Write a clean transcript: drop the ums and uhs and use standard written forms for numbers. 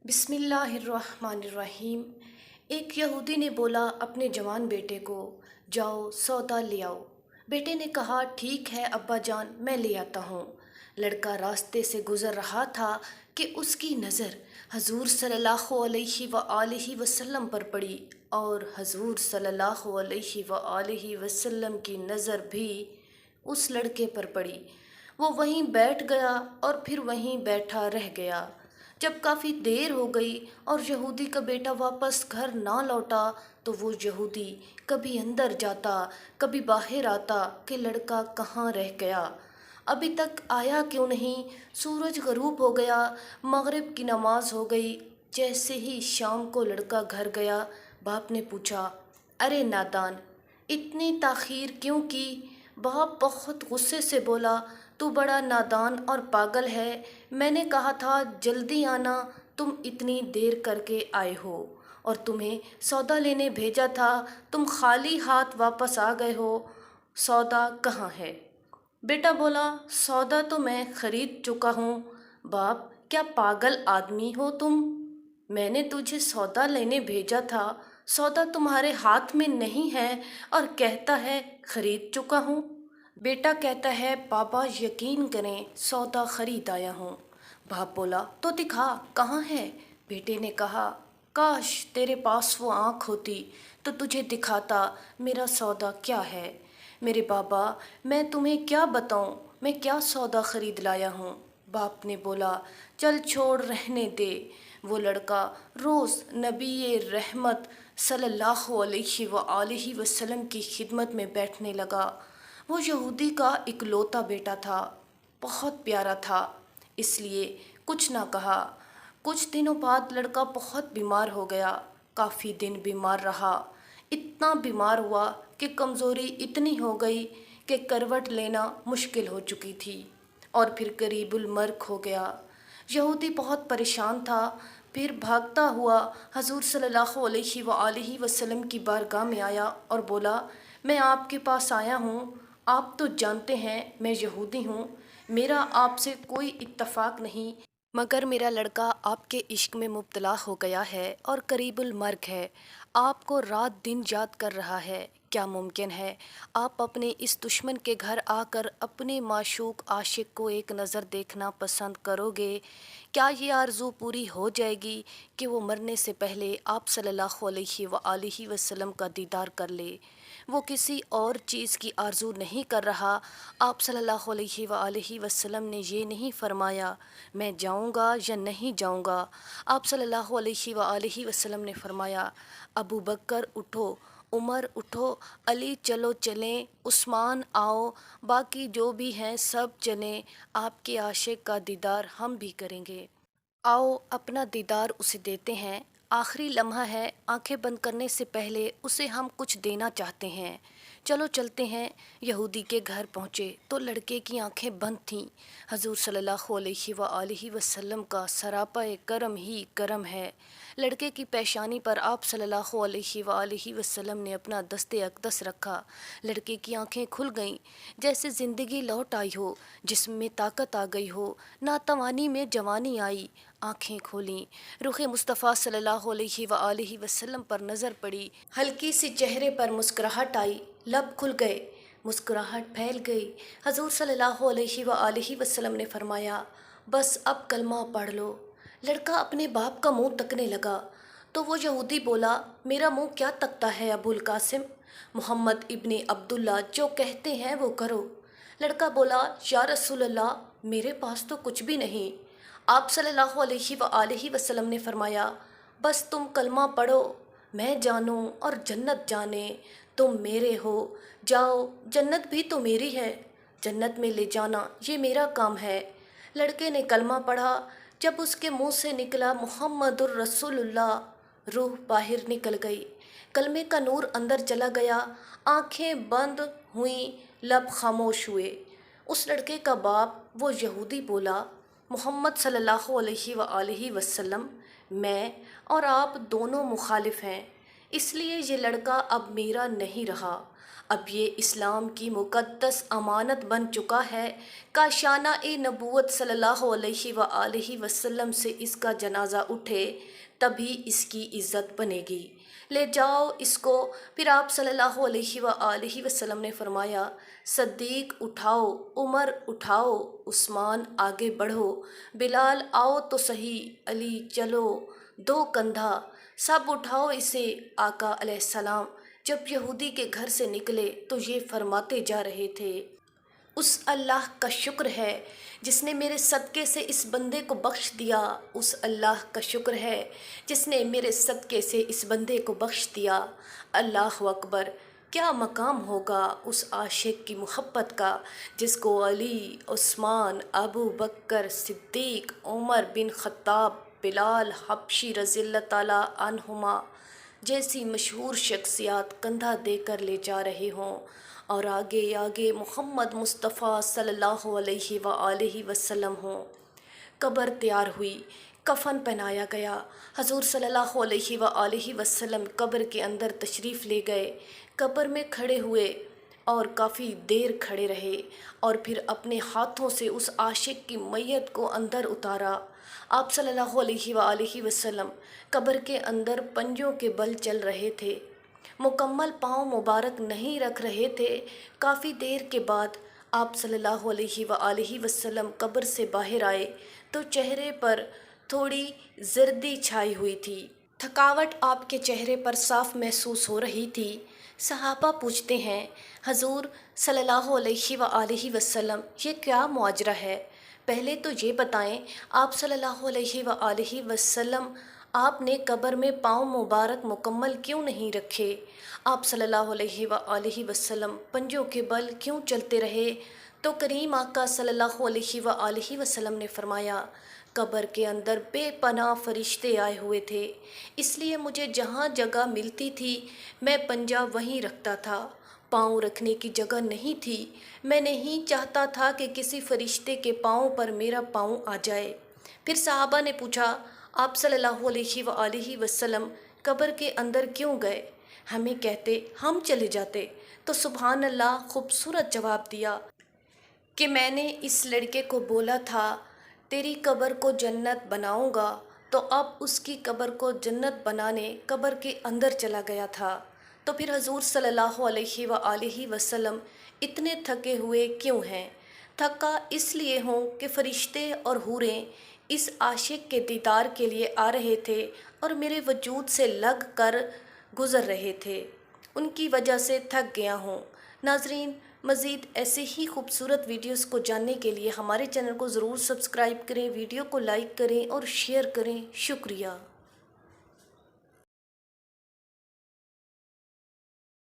بسم اللہ الرحمن الرحیم۔ ایک یہودی نے بولا اپنے جوان بیٹے کو، جاؤ سودا لے آؤ۔ بیٹے نے کہا ٹھیک ہے ابا جان، میں لے آتا ہوں۔ لڑکا راستے سے گزر رہا تھا کہ اس کی نظر حضور صلی اللہ علیہ وآلہ وسلم پر پڑی، اور حضور صلی اللہ علیہ وآلہ وسلم کی نظر بھی اس لڑکے پر پڑی۔ وہ وہیں بیٹھ گیا اور پھر وہیں بیٹھا رہ گیا۔ جب کافی دیر ہو گئی اور یہودی کا بیٹا واپس گھر نہ لوٹا تو وہ یہودی کبھی اندر جاتا کبھی باہر آتا کہ لڑکا کہاں رہ گیا، ابھی تک آیا کیوں نہیں۔ سورج غروب ہو گیا، مغرب کی نماز ہو گئی۔ جیسے ہی شام کو لڑکا گھر گیا، باپ نے پوچھا، ارے نادان، اتنی تاخیر کیوں کی؟ باپ بہت غصے سے بولا، تو بڑا نادان اور پاگل ہے، میں نے کہا تھا جلدی آنا، تم اتنی دیر کر کے آئے ہو، اور تمہیں سودا لینے بھیجا تھا، تم خالی ہاتھ واپس آ گئے ہو، سودا کہاں ہے؟ بیٹا بولا، سودا تو میں خرید چکا ہوں۔ باپ، کیا پاگل آدمی ہو تم؟ میں نے تجھے سودا لینے بھیجا تھا، سودا تمہارے ہاتھ میں نہیں ہے اور کہتا ہے خرید چکا ہوں۔ بیٹا کہتا ہے بابا یقین کریں سودا خرید آیا ہوں۔ باپ بولا تو دکھا کہاں ہے؟ بیٹے نے کہا کاش تیرے پاس وہ آنکھ ہوتی تو تجھے دکھاتا میرا سودا کیا ہے۔ میرے بابا، میں تمہیں کیا بتاؤں میں کیا سودا خرید لایا ہوں۔ باپ نے بولا چل چھوڑ رہنے دے۔ وہ لڑکا روز نبی رحمت صلی اللہ علیہ وآلہ وسلم کی خدمت میں بیٹھنے لگا۔ وہ یہودی کا اکلوتا بیٹا تھا، بہت پیارا تھا، اس لیے کچھ نہ کہا۔ کچھ دنوں بعد لڑکا بہت بیمار ہو گیا، کافی دن بیمار رہا، اتنا بیمار ہوا کہ کمزوری اتنی ہو گئی کہ کروٹ لینا مشکل ہو چکی تھی، اور پھر قریب المرگ ہو گیا۔ یہودی بہت پریشان تھا، پھر بھاگتا ہوا حضور صلی اللہ علیہ وآلہ وسلم کی بارگاہ میں آیا اور بولا میں آپ کے پاس آیا ہوں، آپ تو جانتے ہیں میں یہودی ہوں، میرا آپ سے کوئی اتفاق نہیں، مگر میرا لڑکا آپ کے عشق میں مبتلا ہو گیا ہے اور قریب المرگ ہے، آپ کو رات دن یاد کر رہا ہے۔ کیا ممکن ہے آپ اپنے اس دشمن کے گھر آ کر اپنے معشوق عاشق کو ایک نظر دیکھنا پسند کرو گے؟ کیا یہ آرزو پوری ہو جائے گی کہ وہ مرنے سے پہلے آپ صلی اللہ علیہ وآلہ وسلم کا دیدار کر لے؟ وہ کسی اور چیز کی آرزو نہیں کر رہا۔ آپ صلی اللہ علیہ وآلہ وسلم نے یہ نہیں فرمایا میں جاؤں گا یا نہیں جاؤں گا۔ آپ صلی اللہ علیہ وآلہ وسلم نے فرمایا ابو بکر اٹھو، عمر اٹھو، علی چلو چلیں، عثمان آؤ، باقی جو بھی ہیں سب چلیں، آپ کے عاشق کا دیدار ہم بھی کریں گے۔ آؤ اپنا دیدار اسے دیتے ہیں، آخری لمحہ ہے، آنکھیں بند کرنے سے پہلے اسے ہم کچھ دینا چاہتے ہیں، چلو چلتے ہیں۔ یہودی کے گھر پہنچے تو لڑکے کی آنکھیں بند تھیں۔ حضور صلی اللہ علیہ وآلہ وسلم کا سراپا کرم ہی کرم ہے۔ لڑکے کی پیشانی پر آپ صلی اللہ علیہ وآلہ وسلم نے اپنا دست اقدس رکھا، لڑکے کی آنکھیں کھل گئیں، جیسے زندگی لوٹ آئی ہو، جسم میں طاقت آ گئی ہو، ناتوانی میں جوانی آئی، آنکھیں کھولیں، رخ مصطفیٰ صلی اللہ علیہ وآلہ وسلم پر نظر پڑی، ہلکی سی چہرے پر مسکراہٹ آئی، لب کھل گئے، مسکراہٹ پھیل گئی۔ حضور صلی اللہ علیہ وآلہ وسلم نے فرمایا بس اب کلمہ پڑھ لو۔ لڑکا اپنے باپ کا منہ تکنے لگا تو وہ یہودی بولا میرا منہ کیا تکتا ہے ابو القاسم؟ محمد ابن عبداللہ جو کہتے ہیں وہ کرو۔ لڑکا بولا یا رسول اللہ، میرے پاس تو کچھ بھی نہیں۔ آپ صلی اللہ علیہ وآلہ وسلم نے فرمایا بس تم کلمہ پڑھو، میں جانوں اور جنت جانے، تم میرے ہو، جاؤ جنت بھی تو میری ہے، جنت میں لے جانا یہ میرا کام ہے۔ لڑکے نے کلمہ پڑھا، جب اس کے منہ سے نکلا محمد الرسول اللہ، روح باہر نکل گئی، کلمے کا نور اندر چلا گیا، آنکھیں بند ہوئیں، لب خاموش ہوئے۔ اس لڑکے کا باپ وہ یہودی بولا محمد صلی اللہ علیہ وآلہ وسلم، میں اور آپ دونوں مخالف ہیں، اس لیے یہ لڑکا اب میرا نہیں رہا، اب یہ اسلام کی مقدس امانت بن چکا ہے۔ کاشانہ نبوت صلی اللہ علیہ وآلہ وسلم سے اس کا جنازہ اٹھے تبھی اس کی عزت بنے گی۔ لے جاؤ اس کو۔ پھر آپ صلی اللہ علیہ وآلہ وسلم نے فرمایا، صدیق اٹھاؤ، عمر اٹھاؤ، عثمان آگے بڑھو، بلال آؤ تو صحیح، علی چلو، دو کندھا، سب اٹھاؤ اسے۔ آقا علیہ السلام جب یہودی کے گھر سے نکلے تو یہ فرماتے جا رہے تھے، اس اللہ کا شکر ہے جس نے میرے صدقے سے اس بندے کو بخش دیا، اس اللہ کا شکر ہے جس نے میرے صدقے سے اس بندے کو بخش دیا۔ اللہ اکبر! کیا مقام ہوگا اس عاشق کی محبت کا جس کو علی، عثمان، ابو بکر صدیق، عمر بن خطاب، بلال حبشی رضی اللہ تعالیٰ عنہما جیسی مشہور شخصیات کندھا دے کر لے جا رہے ہوں، اور آگے آگے محمد مصطفیٰ صلی اللہ علیہ وآلہ وسلم ہوں۔ قبر تیار ہوئی، کفن پہنایا گیا، حضور صلی اللہ علیہ وآلہ وسلم قبر کے اندر تشریف لے گئے، قبر میں کھڑے ہوئے اور کافی دیر کھڑے رہے، اور پھر اپنے ہاتھوں سے اس عاشق کی میت کو اندر اتارا۔ آپ صلی اللہ علیہ وآلہ وسلم قبر کے اندر پنجوں کے بل چل رہے تھے، مکمل پاؤں مبارک نہیں رکھ رہے تھے۔ کافی دیر کے بعد آپ صلی اللہ علیہ وآلہ وسلم قبر سے باہر آئے تو چہرے پر تھوڑی زردی چھائی ہوئی تھی، تھکاوٹ آپ کے چہرے پر صاف محسوس ہو رہی تھی۔ صحابہ پوچھتے ہیں، حضور صلی اللہ علیہ وآلہ وسلم یہ کیا ماجرا ہے؟ پہلے تو یہ بتائیں، آپ صلی اللہ علیہ وآلہ وسلم آپ نے قبر میں پاؤں مبارک مکمل کیوں نہیں رکھے؟ آپ صلی اللہ علیہ وآلہ وسلم پنجوں کے بل کیوں چلتے رہے؟ تو کریم آقا صلی اللہ علیہ وآلہ وسلم نے فرمایا، قبر کے اندر بے پناہ فرشتے آئے ہوئے تھے، اس لیے مجھے جہاں جگہ ملتی تھی میں پنجہ وہیں رکھتا تھا، پاؤں رکھنے کی جگہ نہیں تھی۔ میں نہیں چاہتا تھا کہ کسی فرشتے کے پاؤں پر میرا پاؤں آ جائے۔ پھر صحابہ نے پوچھا، آپ صلی اللہ علیہ وآلہ وسلم قبر کے اندر کیوں گئے؟ ہمیں کہتے ہم چلے جاتے۔ تو سبحان اللہ خوبصورت جواب دیا کہ میں نے اس لڑکے کو بولا تھا تیری قبر کو جنت بناؤں گا، تو اب اس کی قبر کو جنت بنانے قبر کے اندر چلا گیا تھا۔ تو پھر حضور صلی اللہ علیہ وآلہ وسلم اتنے تھکے ہوئے کیوں ہیں؟ تھکا اس لیے ہوں کہ فرشتے اور حوریں اس عاشق کے دیدار کے لیے آ رہے تھے اور میرے وجود سے لگ کر گزر رہے تھے، ان کی وجہ سے تھک گیا ہوں۔ ناظرین، مزید ایسے ہی خوبصورت ویڈیوز کو جاننے کے لیے ہمارے چینل کو ضرور سبسکرائب کریں، ویڈیو کو لائک کریں اور شیئر کریں۔ شکریہ۔